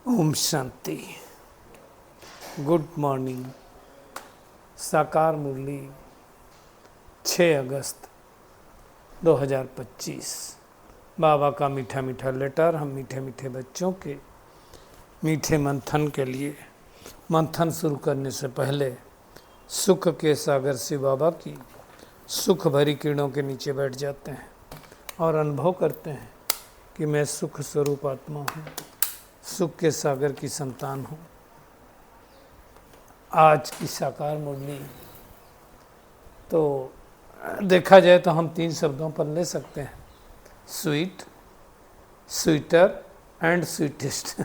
Om Shanti. Good morning. साकार मुरली 6 अगस्त 2025। बाबा का मीठा मीठा लेटर। हम मीठे मीठे बच्चों के मीठे मंथन के लिए मंथन शुरू करने से पहले सुख के सागर से बाबा की सुख भरी किरणों के नीचे बैठ जाते हैं और अनुभव करते हैं कि मैं सुख स्वरूप आत्मा हूँ, सुख के सागर की संतान हूँ। आज की साकार मुरली तो देखा जाए तो हम 3 शब्दों पर ले सकते हैं, स्वीट, स्वीटर एंड स्वीटेस्ट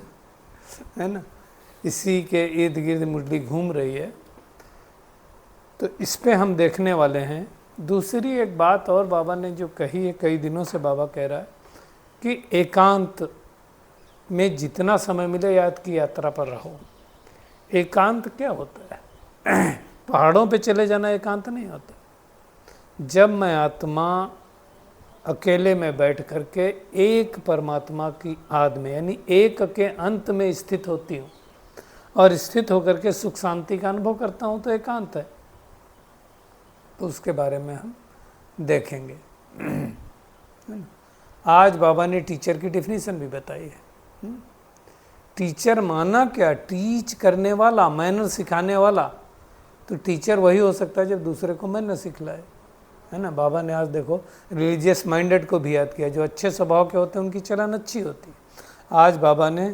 है ना। इसी के इर्द गिर्द मुरली घूम रही है, तो इस पे हम देखने वाले हैं। दूसरी एक बात और बाबा ने जो कही है, कई दिनों से बाबा कह रहा है कि एकांत में जितना समय मिले याद की यात्रा पर रहो। एकांत क्या होता है? पहाड़ों पे चले जाना एकांत नहीं होता। जब मैं आत्मा अकेले में बैठ करके एक परमात्मा की आद में यानी एक के अंत में स्थित होती हूँ और स्थित होकर के सुख शांति का अनुभव करता हूँ, तो एकांत है। तो उसके बारे में हम देखेंगे। आज बाबा ने टीचर की डिफिनीशन भी बताई है। टीचर माना क्या? टीच करने वाला, मैनर सिखाने वाला। तो टीचर वही हो सकता है जब दूसरे को मैनर सिखलाए, है ना। बाबा ने आज देखो रिलीजियस माइंडेड को भी याद किया। जो अच्छे स्वभाव के होते हैं उनकी चलन अच्छी होती है। आज बाबा ने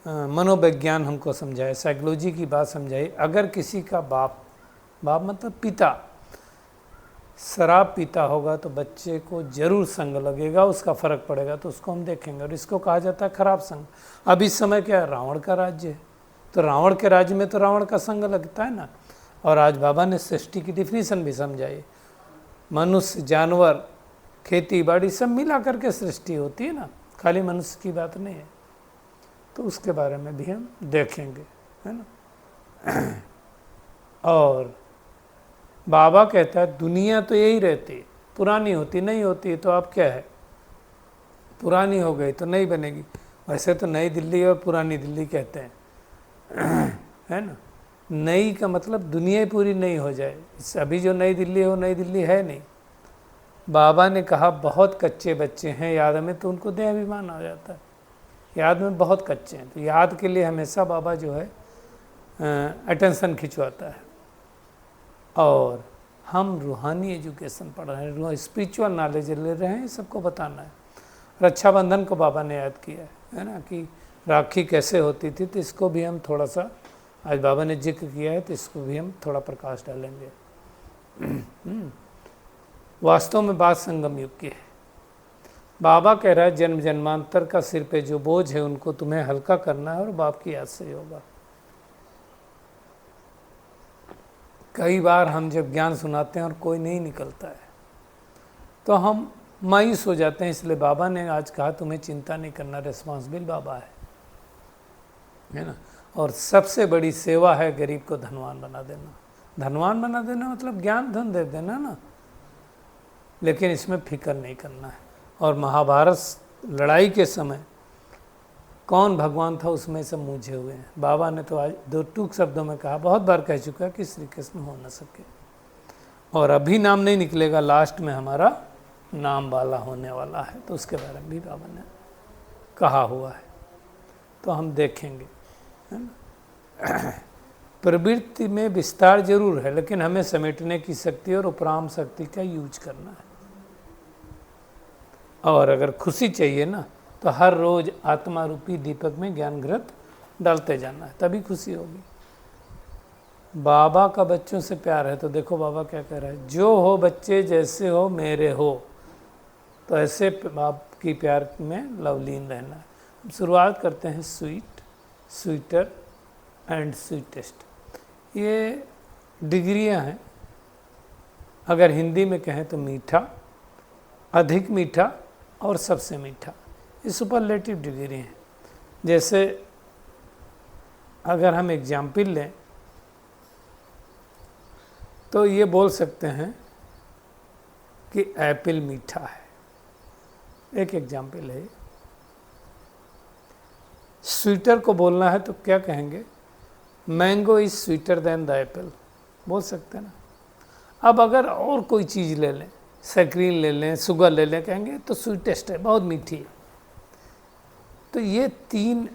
मनोविज्ञान हमको समझाया, साइकोलॉजी की बात समझाई। अगर किसी का बाप मतलब पिता शराब पीता होगा तो बच्चे को जरूर संग लगेगा, उसका फर्क पड़ेगा, तो उसको हम देखेंगे। और इसको कहा जाता है खराब संग। अब इस समय क्या है? रावण का राज्य है, तो रावण के राज्य में तो रावण का संग लगता है ना। और आज बाबा ने सृष्टि की डिफिनीशन भी समझाई। मनुष्य, जानवर, खेती बाड़ी सब मिला करके सृष्टि होती है ना, खाली मनुष्य की बात नहीं है। तो उसके बारे में भी हम देखेंगे, है ना। और बाबा कहता है दुनिया तो यही रहती, पुरानी होती नहीं होती, तो आप क्या है? पुरानी हो गई तो नई बनेगी। वैसे तो नई दिल्ली और पुरानी दिल्ली कहते हैं, है ना। नई का मतलब दुनिया ही पूरी नई हो जाए। अभी जो नई दिल्ली है वो नई दिल्ली है नहीं। बाबा ने कहा बहुत कच्चे बच्चे हैं याद में, तो उनको देहाभिमान आ जाता है। याद में बहुत कच्चे हैं, तो याद के लिए हमेशा बाबा जो है अटेंशन खिंचवाता है। और हम रूहानी एजुकेशन पढ़ रहे हैं, स्पिरिचुअल नॉलेज ले रहे हैं, सबको बताना है। रक्षाबंधन को बाबा ने याद किया है ना, कि राखी कैसे होती थी। तो इसको भी हम थोड़ा सा, आज बाबा ने जिक्र किया है, तो इसको भी हम थोड़ा प्रकाश डालेंगे। वास्तव में बात संगम युग की है। बाबा कह रहा है जन्म जन्मांतर का सिर पे जो बोझ है उनको तुम्हें हल्का करना है, और बाप की याद से होगा। कई बार हम जब ज्ञान सुनाते हैं और कोई नहीं निकलता है तो हम मायूस हो जाते हैं। इसलिए बाबा ने आज कहा तुम्हें चिंता नहीं करना, रिस्पॉन्सिबल बाबा है ना। और सबसे बड़ी सेवा है गरीब को धनवान बना देना। धनवान बना देना मतलब ज्ञान धन दे देना ना, लेकिन इसमें फिक्र नहीं करना है। और महाभारत लड़ाई के समय कौन भगवान था उसमें सब मूझे हुए हैं। बाबा ने तो आज 2 टूक शब्दों में कहा, बहुत बार कह चुका है कि श्री कृष्ण हो न सके, और अभी नाम नहीं निकलेगा, लास्ट में हमारा नाम वाला होने वाला है। तो उसके बारे में भी बाबा ने कहा हुआ है, तो हम देखेंगे, है ना। प्रवृत्ति में विस्तार जरूर है, लेकिन हमें समेटने की शक्ति और उपराम शक्ति का यूज करना है। और अगर खुशी चाहिए ना, तो हर रोज आत्मा रूपी दीपक में ज्ञान घृत डालते जाना है, तभी खुशी होगी। बाबा का बच्चों से प्यार है, तो देखो बाबा क्या कह रहा है, जो हो बच्चे जैसे हो मेरे हो। तो ऐसे बाप की प्यार में लवलीन रहना है। हम शुरुआत करते हैं स्वीट, स्वीटर एंड स्वीटेस्ट। ये डिग्रियां हैं। अगर हिंदी में कहें तो मीठा, अधिक मीठा और सबसे मीठा, ये सुपरलेटिव डिग्री हैं। जैसे अगर हम एग्जाम्पल लें तो ये बोल सकते हैं कि एप्पल मीठा है, एक एग्जाम्पल है। स्वीटर को बोलना है तो क्या कहेंगे? Mango is sweeter than the Apple, बोल सकते हैं ना। अब अगर और कोई चीज़ ले लें, सैक्रीन ले लें, शुगर ले लें, कहेंगे तो स्वीटेस्ट है, बहुत मीठी है। तो ये 3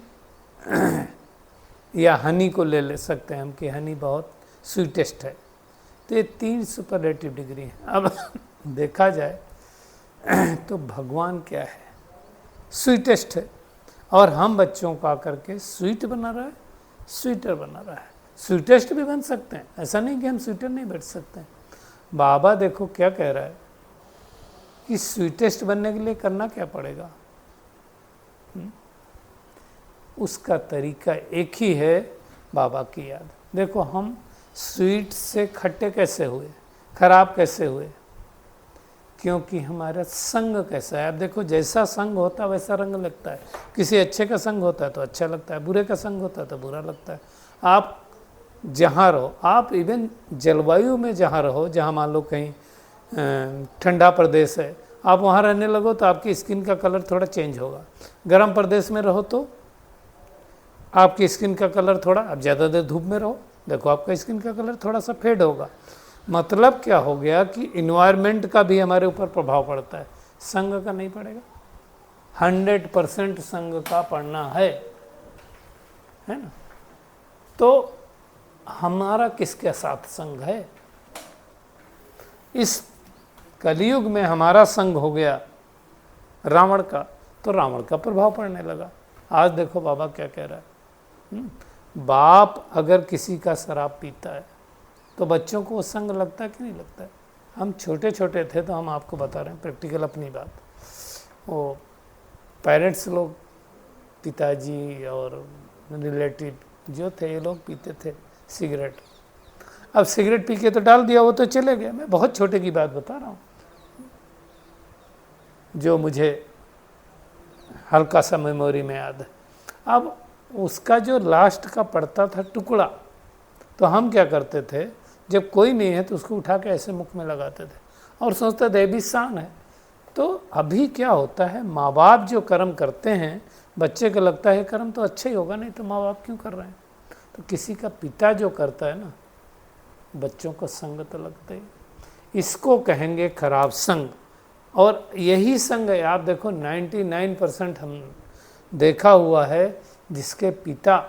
या हनी को ले सकते हैं हम कि हनी बहुत स्वीटेस्ट है। तो ये 3 सुपरलेटिव डिग्री हैं। अब देखा जाए तो भगवान क्या है? स्वीटेस्ट है, और हम बच्चों को आकर के स्वीट बना रहा है, स्वीटर बना रहा है। स्वीटेस्ट भी बन सकते हैं, ऐसा नहीं कि हम स्वीटर नहीं बन सकते हैं। बाबा देखो क्या कह रहा है कि स्वीटेस्ट बनने के लिए करना क्या पड़ेगा? उसका तरीका एक ही है, बाबा की याद। देखो हम स्वीट से खट्टे कैसे हुए, खराब कैसे हुए? क्योंकि हमारा संग कैसा है। अब देखो जैसा संग होता है वैसा रंग लगता है। किसी अच्छे का संग होता है तो अच्छा लगता है, बुरे का संग होता है तो बुरा लगता है। आप जहाँ रहो, आप इवन जलवायु में जहाँ रहो, जहाँ मान लो कहीं ठंडा प्रदेश है, आप वहाँ रहने लगो तो आपकी स्किन का कलर थोड़ा चेंज होगा। गर्म प्रदेश में रहो तो आपकी स्किन का कलर थोड़ा, आप ज़्यादा देर धूप में रहो, देखो आपका स्किन का कलर थोड़ा सा फेड होगा। मतलब क्या हो गया कि इन्वायरमेंट का भी हमारे ऊपर प्रभाव पड़ता है, संग का नहीं पड़ेगा। 100% संग का पड़ना है ना। तो हमारा किसके साथ संग है? इस कलयुग में हमारा संग हो गया रावण का, तो रावण का प्रभाव पड़ने लगा। आज देखो बाबा क्या कह रहा है। बाप अगर किसी का शराब पीता है तो बच्चों को वो संग लगता है कि नहीं लगता है? हम छोटे छोटे थे तो हम आपको बता रहे हैं प्रैक्टिकल अपनी बात। वो पेरेंट्स लोग, पिताजी और रिलेटिव जो थे, ये लोग पीते थे सिगरेट। अब सिगरेट पी के तो डाल दिया, वो तो चले गए। मैं बहुत छोटे की बात बता रहा हूँ, जो मुझे हल्का सा मेमोरी में याद है। अब उसका जो लास्ट का पड़ता था टुकड़ा, तो हम क्या करते थे, जब कोई नहीं है तो उसको उठा के ऐसे मुख में लगाते थे और सोचते थे भी शान है। तो अभी क्या होता है, माँ बाप जो कर्म करते हैं, बच्चे को लगता है कर्म तो अच्छा ही होगा, नहीं तो माँ बाप क्यों कर रहे हैं। तो किसी का पिता जो करता है ना, बच्चों को संग तो लगता ही। इसको कहेंगे खराब संग। और यही संग है, आप देखो 99% हम देखा हुआ है जिसके पिता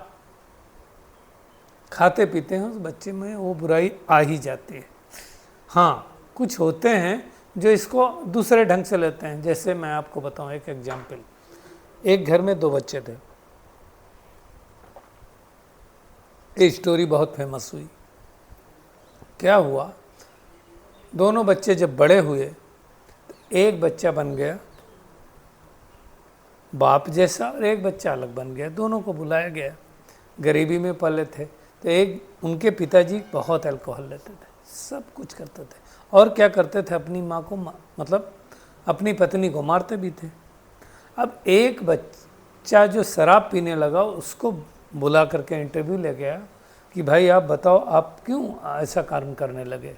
खाते पीते हैं, उस बच्चे में वो बुराई आ ही जाती है। हाँ, कुछ होते हैं जो इसको दूसरे ढंग से लेते हैं। जैसे मैं आपको बताऊं एक एग्जाम्पल। एक घर में 2 बच्चे थे, ये स्टोरी बहुत फेमस हुई। क्या हुआ, दोनों बच्चे जब बड़े हुए तो एक बच्चा बन गया बाप जैसा और एक बच्चा अलग बन गया। दोनों को बुलाया गया, गरीबी में पले थे। तो एक उनके पिताजी बहुत अल्कोहल लेते थे, सब कुछ करते थे, और क्या करते थे, अपनी माँ को मतलब अपनी पत्नी को मारते भी थे। अब एक बच्चा जो शराब पीने लगा, उसको बुला करके इंटरव्यू ले गया कि भाई आप बताओ आप क्यों ऐसा कारण करने लगे।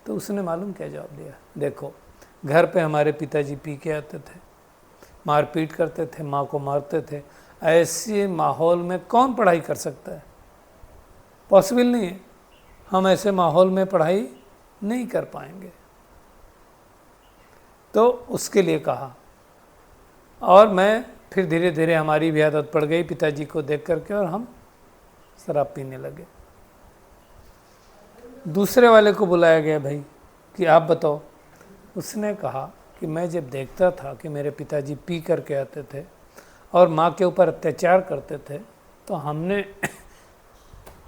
तो उसने मालूम क्या जवाब दिया, देखो घर पे हमारे पिताजी पी के आते थे, मारपीट करते थे, माँ को मारते थे। ऐसे माहौल में कौन पढ़ाई कर सकता है? पॉसिबल नहीं है। हम ऐसे माहौल में पढ़ाई नहीं कर पाएंगे। तो उसके लिए कहा, और मैं फिर धीरे धीरे हमारी भी आदत पड़ गई पिताजी को देख करके, और हम शराब पीने लगे। दूसरे वाले को बुलाया गया, भाई कि आप बताओ। उसने कहा कि मैं जब देखता था कि मेरे पिताजी पी करके आते थे और माँ के ऊपर अत्याचार करते थे, तो हमने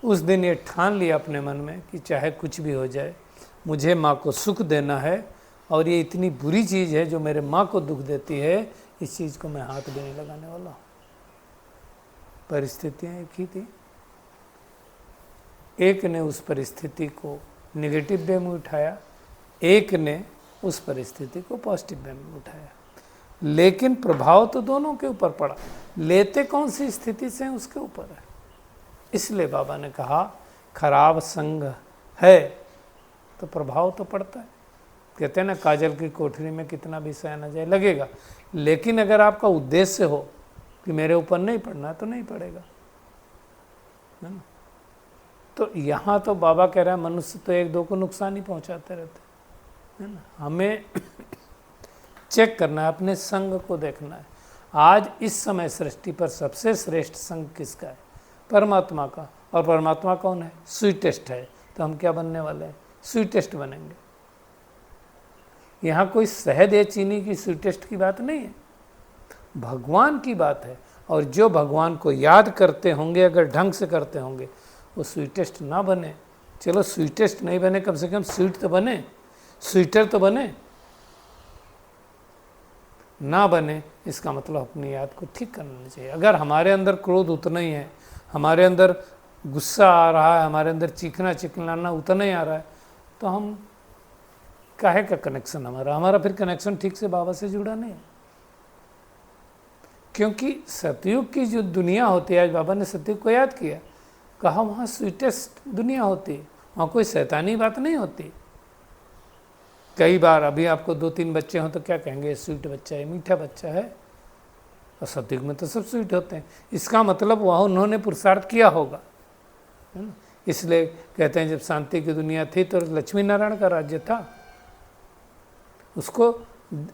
उस दिन ये ठान लिया अपने मन में कि चाहे कुछ भी हो जाए, मुझे माँ को सुख देना है, और ये इतनी बुरी चीज़ है जो मेरे माँ को दुख देती है, इस चीज़ को मैं हाथ भी नहीं लगाने वाला हूँ। परिस्थितियाँ एक ही थी। एक ने उस परिस्थिति को नेगेटिव वे में उठाया, एक ने उस परिस्थिति को पॉजिटिव वे में उठाया, लेकिन प्रभाव तो दोनों के ऊपर पड़ा। लेते कौन सी स्थिति से उसके ऊपर है। इसलिए बाबा ने कहा खराब संग है तो प्रभाव तो पड़ता है। कहते हैं ना, काजल की कोठरी में कितना भी सहना जाए लगेगा, लेकिन अगर आपका उद्देश्य हो कि मेरे ऊपर नहीं पड़ना तो नहीं पड़ेगा, है ना। तो यहाँ तो बाबा कह रहा है मनुष्य तो एक दो को नुकसान ही पहुँचाते रहते, है ना। हमें चेक करना है, अपने संग को देखना है। आज इस समय सृष्टि पर सबसे श्रेष्ठ संग किसका है? परमात्मा का। और परमात्मा कौन है? स्वीटेस्ट है। तो हम क्या बनने वाले हैं? स्वीटेस्ट बनेंगे। यहाँ कोई शहद या चीनी की स्वीटेस्ट की बात नहीं है, भगवान की बात है। और जो भगवान को याद करते होंगे, अगर ढंग से करते होंगे, वो स्वीटेस्ट ना बने। चलो स्वीटेस्ट नहीं बने, कम से कम स्वीट तो बने, स्वीटर तो बने। ना बने इसका मतलब अपनी याद को ठीक करना चाहिए। अगर हमारे अंदर क्रोध उतना ही है, हमारे अंदर गुस्सा आ रहा है, हमारे अंदर चीखना चिल्लाना उतना ही आ रहा है, तो हम काहे का कनेक्शन हमारा फिर कनेक्शन ठीक से बाबा से जुड़ा नहीं है। क्योंकि सतयुग की जो दुनिया होती है, आज बाबा ने सतयुग को याद किया, कहा वहाँ स्वीटेस्ट दुनिया होती है, वहाँ कोई शैतानी बात नहीं होती। कई बार अभी आपको 2-3 बच्चे हों तो क्या कहेंगे? स्वीट बच्चा है, मीठा बच्चा है। और सतयुग में तो सब स्वीट होते हैं। इसका मतलब वह उन्होंने पुरुषार्थ किया होगा, है ना। इसलिए कहते हैं जब शांति की दुनिया थी तो लक्ष्मी नारायण का राज्य था, उसको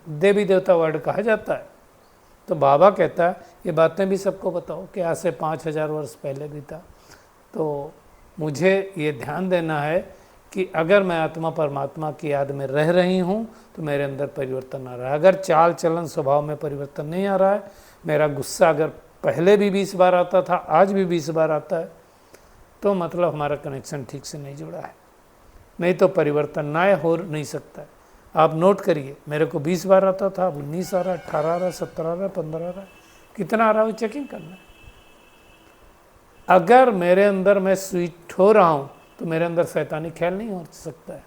देवी देवता वर्ड कहा जाता है। तो बाबा कहता है ये बातें भी सबको बताओ कि आज से 5000 वर्ष पहले भी था। तो मुझे ये ध्यान देना है कि अगर मैं आत्मा परमात्मा की याद में रह रही हूँ तो मेरे अंदर परिवर्तन आ रहा है। अगर चाल चलन स्वभाव में परिवर्तन नहीं आ रहा है, मेरा गुस्सा अगर पहले भी 20 बार आता था, आज भी 20 बार आता है, तो मतलब हमारा कनेक्शन ठीक से नहीं जुड़ा है। नहीं तो परिवर्तन ना हो नहीं सकता है। आप नोट करिए, मेरे को 20 बार आता था, अब 19 आ रहा है, 18 आ रहा है, 17 आ रहा है, 15 आ रहा है, कितना आ रहा है वो चेकिंग करना है। अगर मेरे अंदर मैं स्वीट हो रहा हूँ तो मेरे अंदर शैतानी ख्याल नहीं हो सकता है।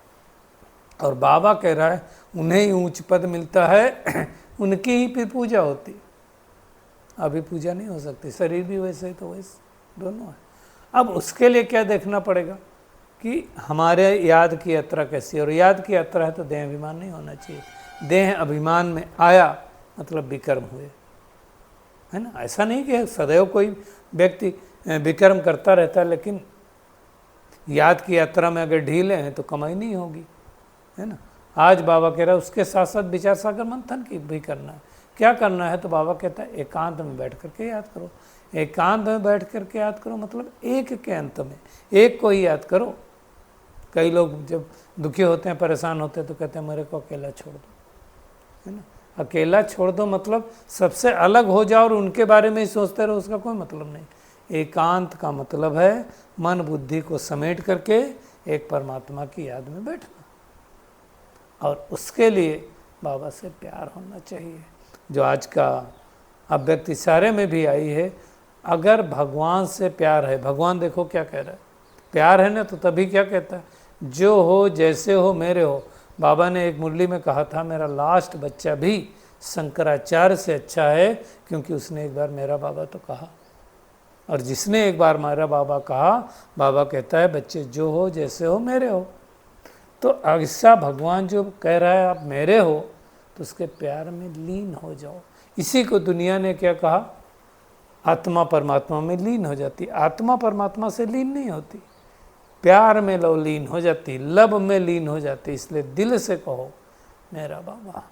और बाबा कह रहा है उन्हें ही ऊंच पद मिलता है, उनकी ही फिर पूजा होती है। अभी पूजा नहीं हो सकती, शरीर भी वैसे ही तो वैसे दोनों है। अब उसके लिए क्या देखना पड़ेगा कि हमारे याद की यात्रा कैसी है। और याद की यात्रा है तो देह अभिमान नहीं होना चाहिए। देह अभिमान में आया मतलब विकर्म हुए, है ना। ऐसा नहीं कि सदैव कोई व्यक्ति विकर्म करता रहता है, लेकिन याद की यात्रा में अगर ढीले हैं तो कमाई नहीं होगी, है ना। आज बाबा कह रहा है उसके साथ साथ विचार सागर मंथन की भी करना है। क्या करना है? तो बाबा कहता है एकांत में बैठ करके याद करो। एकांत में बैठ करके याद करो मतलब एक के अंत में एक को ही याद करो। कई लोग जब दुखी होते हैं, परेशान होते हैं, तो कहते हैं मेरे को अकेला छोड़ दो, है ना। अकेला छोड़ दो मतलब सबसे अलग हो जाओ और उनके बारे में ही सोचते रहो, उसका कोई मतलब नहीं। एकांत का मतलब है मन बुद्धि को समेट करके एक परमात्मा की याद में बैठना। और उसके लिए बाबा से प्यार होना चाहिए, जो आज का अव्यक्त इशारे में भी आई है। अगर भगवान से प्यार है, भगवान देखो क्या कह रहा है, प्यार है ना, तो तभी क्या कहता है, जो हो जैसे हो मेरे हो। बाबा ने एक मुरली में कहा था मेरा लास्ट बच्चा भी शंकराचार्य से अच्छा है, क्योंकि उसने एक बार मेरा बाबा तो कहा। और जिसने एक बार मेरा बाबा कहा, बाबा कहता है बच्चे जो हो जैसे हो मेरे हो। तो ऐसा भगवान जो कह रहा है आप मेरे हो, तो उसके प्यार में लीन हो जाओ। इसी को दुनिया ने क्या कहा, आत्मा परमात्मा में लीन हो जाती। आत्मा परमात्मा से लीन नहीं होती, प्यार में लो लीन हो जाती, लब में लीन हो जाती। इसलिए दिल से कहो मेरा बाबा,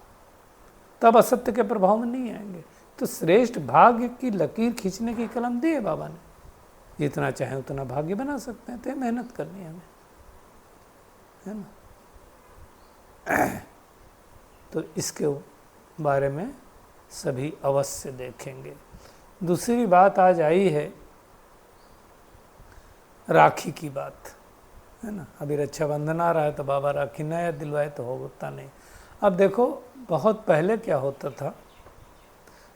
तब असत्य के प्रभाव में नहीं आएंगे। तो श्रेष्ठ भाग्य की लकीर खींचने की कलम दी है बाबा ने। जितना चाहे उतना भाग्य बना सकते हैं, तो मेहनत करनी है हमें, है ना। तो इसके बारे में सभी अवश्य देखेंगे। दूसरी बात आज आई है राखी की बात, है ना। अभी रक्षाबंधन आ रहा है तो बाबा राखी नया दिलवाए तो होता नहीं। अब देखो बहुत पहले क्या होता था,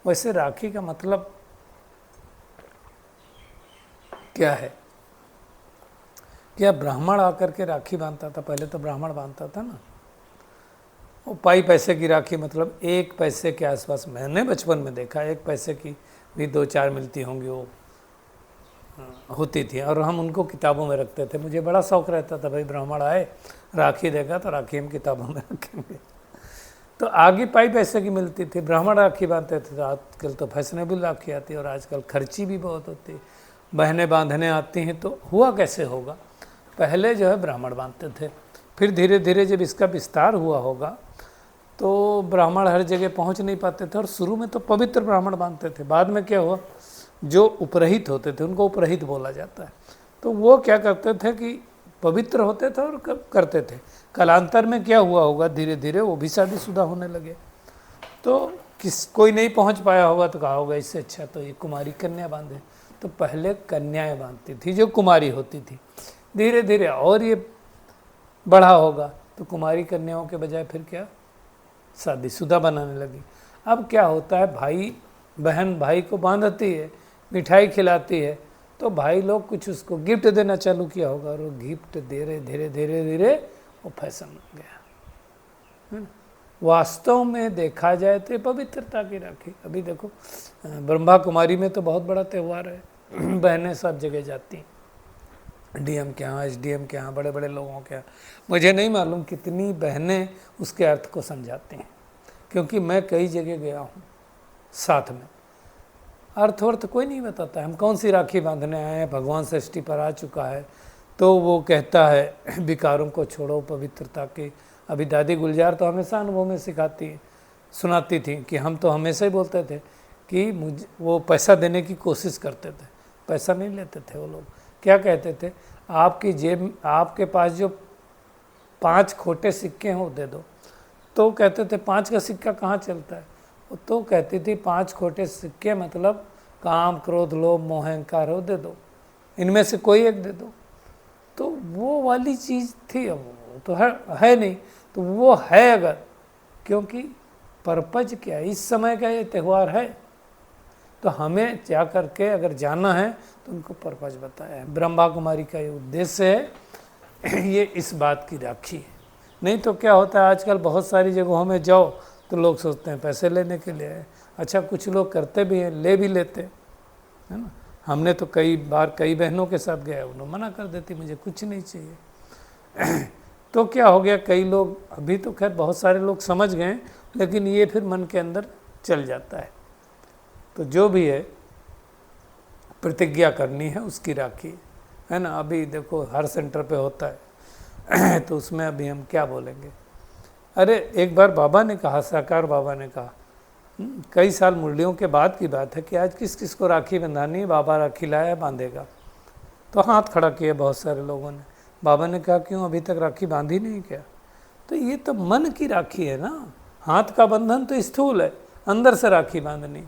वैसे राखी का मतलब क्या है? क्या ब्राह्मण आकर के राखी बांधता था? पहले तो ब्राह्मण बांधता था ना। वो पाई पैसे की राखी मतलब 1 पैसे के आसपास, मैंने बचपन में देखा 1 पैसे की भी 2-4 मिलती होंगी, वो होती थी। और हम उनको किताबों में रखते थे। मुझे बड़ा शौक़ रहता था भाई ब्राह्मण आए राखी देगा तो राखी हम किताबों में रखेंगे। तो आगे पाई पैसे की मिलती थी, ब्राह्मण राखी बांधते थे। तो आजकल तो फैशनेबल राखी आती है और आजकल खर्ची भी बहुत होती है, बहनें बांधने आती हैं। तो हुआ कैसे होगा, पहले जो है ब्राह्मण बांधते थे, फिर धीरे धीरे जब इसका विस्तार हुआ होगा तो ब्राह्मण हर जगह पहुंच नहीं पाते थे और शुरू में तो पवित्र ब्राह्मण बांधते थे। बाद में क्या हुआ, जो उपरहित होते थे उनको उपरहित बोला जाता है, तो वो क्या करते थे कि पवित्र होते थे और करते थे। कालांतर में क्या हुआ होगा, धीरे धीरे वो भी शादीशुदा होने लगे। तो कोई नहीं पहुंच पाया होगा तो कहा होगा इससे अच्छा तो ये कुमारी कन्या बांधे। तो पहले कन्याएं बांधती थी जो कुमारी होती थी, धीरे धीरे और ये बढ़ा होगा तो कुमारी कन्याओं के बजाय फिर क्या शादीशुदा बनाने लगी। अब क्या होता है, भाई बहन भाई को बांधती है, मिठाई खिलाती है, तो भाई लोग कुछ उसको गिफ्ट देना चालू किया होगा और वो गिफ्ट दे रहे धीरे धीरे धीरे वो फैशन बन गया, है ना। वास्तव में देखा जाए तो पवित्रता की राखी, अभी देखो ब्रह्मा कुमारी में तो बहुत बड़ा त्यौहार है, बहनें सब जगह जाती, डीएम के यहाँ, एसडीएम के यहाँ, बड़े बड़े लोगों के यहाँ। मुझे नहीं मालूम कितनी बहनें उसके अर्थ को समझाती हैं, क्योंकि मैं कई जगह गया हूँ साथ में, अर्थ कोई नहीं बताता है। हम कौन सी राखी बांधने आए हैं, भगवान षष्ठी पर आ चुका है तो वो कहता है विकारों को छोड़ो पवित्रता की। अभी दादी गुलजार तो हमेशा अनुभव में सुनाती थी कि हम तो हमेशा ही बोलते थे कि वो पैसा देने की कोशिश करते थे, पैसा नहीं लेते थे वो लोग। क्या कहते थे, आपकी जेब, आपके पास जो 5 खोटे सिक्के हैं वो दे दो। तो कहते थे 5 का सिक्का कहाँ चलता है, तो कहती थी 5 खोटे सिक्के मतलब काम क्रोध लोभ मोह अहंकार हो, दे दो, इनमें से कोई एक दे दो। तो वो वाली चीज़ थी, अब वो तो है नहीं, तो वो है अगर, क्योंकि पर्पज क्या है, इस समय का ये त्यौहार है, तो हमें जा करके अगर जाना है तो उनको पर्पज बताया है। ब्रह्मा कुमारी का ये उद्देश्य है, ये इस बात की राखी है। नहीं तो क्या होता है, आजकल बहुत सारी जगहों में जाओ तो लोग सोचते हैं पैसे लेने के लिए है। अच्छा, कुछ लोग करते भी हैं, ले भी लेते, है ना। हमने तो कई बार कई बहनों के साथ गया, उन्होंने मना कर देती मुझे कुछ नहीं चाहिए। तो क्या हो गया, कई लोग, अभी तो खैर बहुत सारे लोग समझ गए, लेकिन ये फिर मन के अंदर चल जाता है। तो जो भी है प्रतिज्ञा करनी है उसकी राखी, है ना। अभी देखो हर सेंटर पे होता है तो उसमें अभी हम क्या बोलेंगे। अरे एक बार बाबा ने कहा, साकार बाबा ने कहा, कई साल मुरलियों के बाद की बात है कि आज किस किस को राखी बंधानी है, बाबा राखी लाया बांधेगा। तो हाथ खड़ा किया बहुत सारे लोगों ने। बाबा ने कहा क्यों अभी तक राखी बांधी नहीं क्या। तो ये तो मन की राखी है ना, हाथ का बंधन तो स्थूल है, अंदर से राखी बांधनी,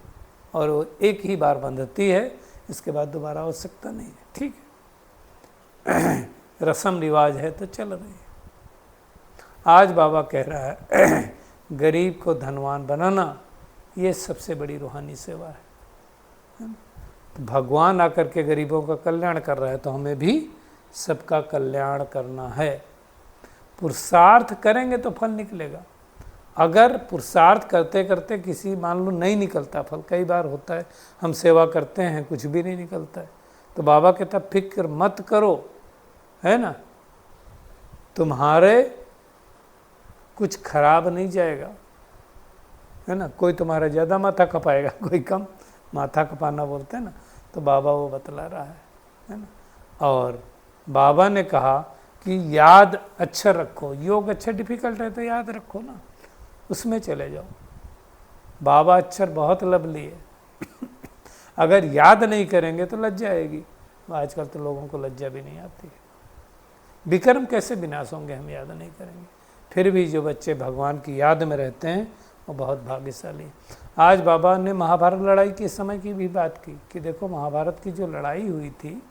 और वो एक ही बार बंधती है, इसके बाद दोबारा आवश्यकता नहीं है, ठीक है। रस्म रिवाज है तो चल रही है। आज बाबा कह रहा है गरीब को धनवान बनाना ये सबसे बड़ी रूहानी सेवा है। तो भगवान आकर के गरीबों का कल्याण कर रहा है, तो हमें भी सबका कल्याण करना है। पुरुषार्थ करेंगे तो फल निकलेगा। अगर पुरुषार्थ करते करते किसी, मान लो नहीं निकलता फल, कई बार होता है हम सेवा करते हैं कुछ भी नहीं निकलता है, तो बाबा कहता फिक्र मत करो, है ना, तुम्हारे कुछ खराब नहीं जाएगा, है ना। कोई तुम्हारा ज़्यादा माथा खपाएगा, कोई कम, माथा खपाना बोलते हैं ना, तो बाबा वो बतला रहा है ना। और बाबा ने कहा कि याद अच्छा रखो, योग अच्छा डिफिकल्ट है तो याद रखो ना, उसमें चले जाओ। बाबा अक्षर बहुत लवली है अगर याद नहीं करेंगे तो लज्जा आएगी। आजकल तो लोगों को लज्जा भी नहीं आती है। विक्रम कैसे विनाश होंगे, हम याद नहीं करेंगे। फिर भी जो बच्चे भगवान की याद में रहते हैं वो बहुत भाग्यशाली। आज बाबा ने महाभारत लड़ाई के समय की भी बात की कि देखो महाभारत की जो लड़ाई हुई थी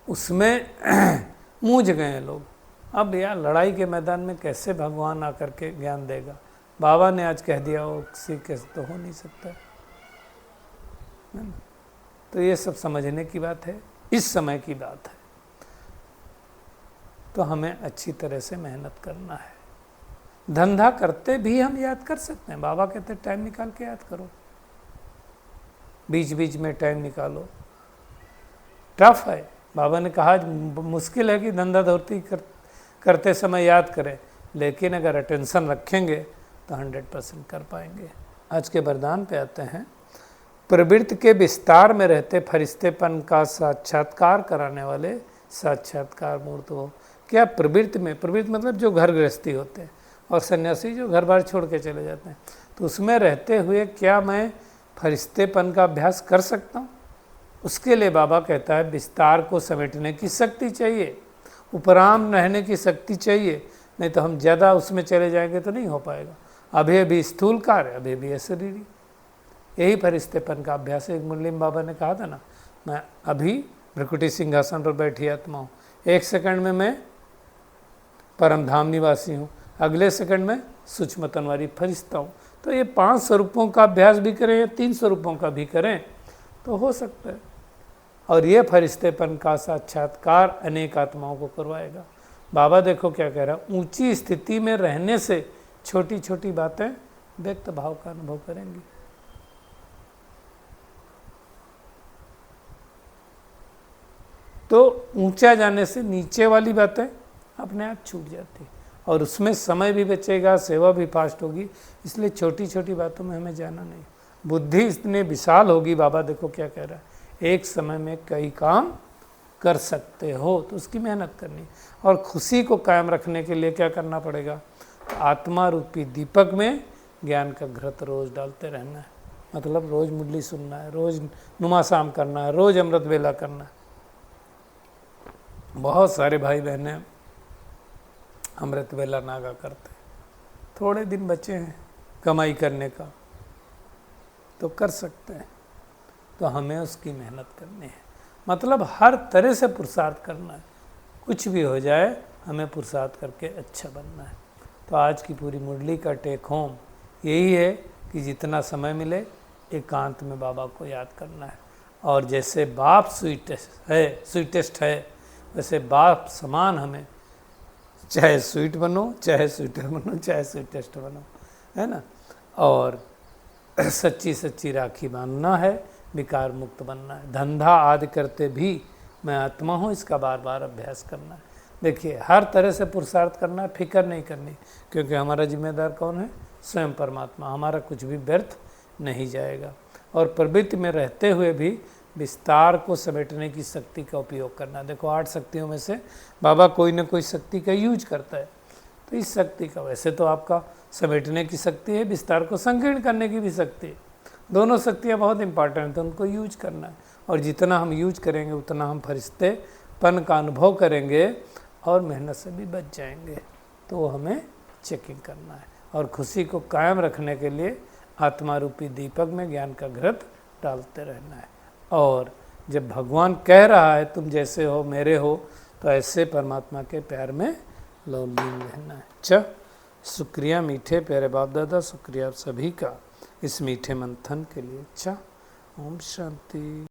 उसमें मूझ गए लोग। अब यार लड़ाई के मैदान में कैसे भगवान आकर के ज्ञान देगा। बाबा ने आज कह दिया वो किसी कैसे तो हो नहीं सकता, है ना। तो ये सब समझने की बात है, इस समय की बात है। तो हमें अच्छी तरह से मेहनत करना है। धंधा करते भी हम याद कर सकते हैं। बाबा कहते टाइम निकाल के याद करो, बीच बीच में टाइम निकालो। टफ है, बाबा ने कहा मुश्किल है कि धंधा धोती करते समय याद करें, लेकिन अगर अटेंशन रखेंगे तो 100% कर पाएंगे। आज के वरदान पे आते हैं। प्रवृत्ति के विस्तार में रहते फरिश्तेपन का साक्षात्कार कराने वाले साक्षात्कार मूर्त हो। क्या प्रवृत्ति में, प्रवृत्ति मतलब जो घर गृहस्थी होते हैं और सन्यासी जो घर बार छोड़ के चले जाते हैं, तो उसमें रहते हुए क्या मैं फरिश्तेपन का अभ्यास कर सकता हूँ? उसके लिए बाबा कहता है विस्तार को समेटने की शक्ति चाहिए, उपराम रहने की शक्ति चाहिए, नहीं तो हम ज़्यादा उसमें चले जाएंगे तो नहीं हो पाएगा। अभी अभी स्थूल कार्य, अभी अभी अशरीरी, यही फरिश्तेपन का अभ्यास है। एक मुरलीम बाबा ने कहा था ना, मैं अभी भ्रकुटी सिंहासन पर बैठी आत्मा हूँ, 1 सेकंड में मैं परमधाम निवासी हूँ, अगले सेकंड में सूक्ष्म तनवारी फरिश्ता हूँ। तो ये 5 स्वरूपों का अभ्यास भी करें या 3 स्वरूपों का भी करें तो हो सकता है। और ये फरिश्तेपन का साक्षात्कार अनेक आत्माओं को करवाएगा। बाबा देखो क्या कह रहा है, ऊंची स्थिति में रहने से छोटी छोटी बातें व्यक्त भाव का अनुभव करेंगी। तो ऊंचा जाने से नीचे वाली बातें अपने आप छूट जाती और उसमें समय भी बचेगा, सेवा भी फास्ट होगी। इसलिए छोटी छोटी बातों में हमें जाना नहीं। बुद्धि इतनी विशाल होगी, बाबा देखो क्या कह रहा है, एक समय में कई काम कर सकते हो, तो उसकी मेहनत करनी। और खुशी को कायम रखने के लिए क्या करना पड़ेगा? आत्मा रूपी दीपक में ज्ञान का घृत रोज डालते रहना है। मतलब रोज मुरली सुनना है, रोज नुमाशाम करना है, रोज अमृत वेला करना है। बहुत सारे भाई बहनें अमृत वेला नागा करते, थोड़े दिन बचे हैं कमाई करने का, तो कर सकते हैं। तो हमें उसकी मेहनत करनी है, मतलब हर तरह से पुरुषार्थ करना है। कुछ भी हो जाए हमें पुरुषार्थ करके अच्छा बनना है। तो आज की पूरी मुरली का टेक होम यही है कि जितना समय मिले एकांत में बाबा को याद करना है। और जैसे बाप स्वीटेस्ट है वैसे बाप समान हमें, चाहे स्वीट बनो, चाहे स्वीटर बनो, चाहे स्वीटेस्ट बनो, है ना। और सच्ची सच्ची राखी बांधना है, विकार मुक्त बनना है। धंधा आदि करते भी मैं आत्मा हूँ, इसका बार बार अभ्यास करना है। देखिए हर तरह से पुरुषार्थ करना है, फिक्र नहीं करनी, क्योंकि हमारा जिम्मेदार कौन है? स्वयं परमात्मा। हमारा कुछ भी व्यर्थ नहीं जाएगा। और प्रवृत्ति में रहते हुए भी विस्तार को समेटने की शक्ति का उपयोग करना। देखो 8 शक्तियों में से बाबा कोई ना कोई शक्ति का यूज करता है, तो इस शक्ति का, वैसे तो आपका समेटने की शक्ति है, विस्तार को संकीर्ण करने की भी शक्ति है। दोनों शक्तियाँ बहुत इंपॉर्टेंट है, उनको यूज करना है। और जितना हम यूज करेंगे उतना हम फरिश्तेपन का अनुभव करेंगे और मेहनत से भी बच जाएंगे। तो हमें चेकिंग करना है और खुशी को कायम रखने के लिए आत्मा रूपी दीपक में ज्ञान का घृत डालते रहना है। और जब भगवान कह रहा है तुम जैसे हो मेरे हो, तो ऐसे परमात्मा के प्यार में लीन रहना है। अच्छा, शुक्रिया मीठे प्यारे बाप दादा, शुक्रिया आप सभी का इस मीठे मंथन के लिए। अच्छा, ओम शांति।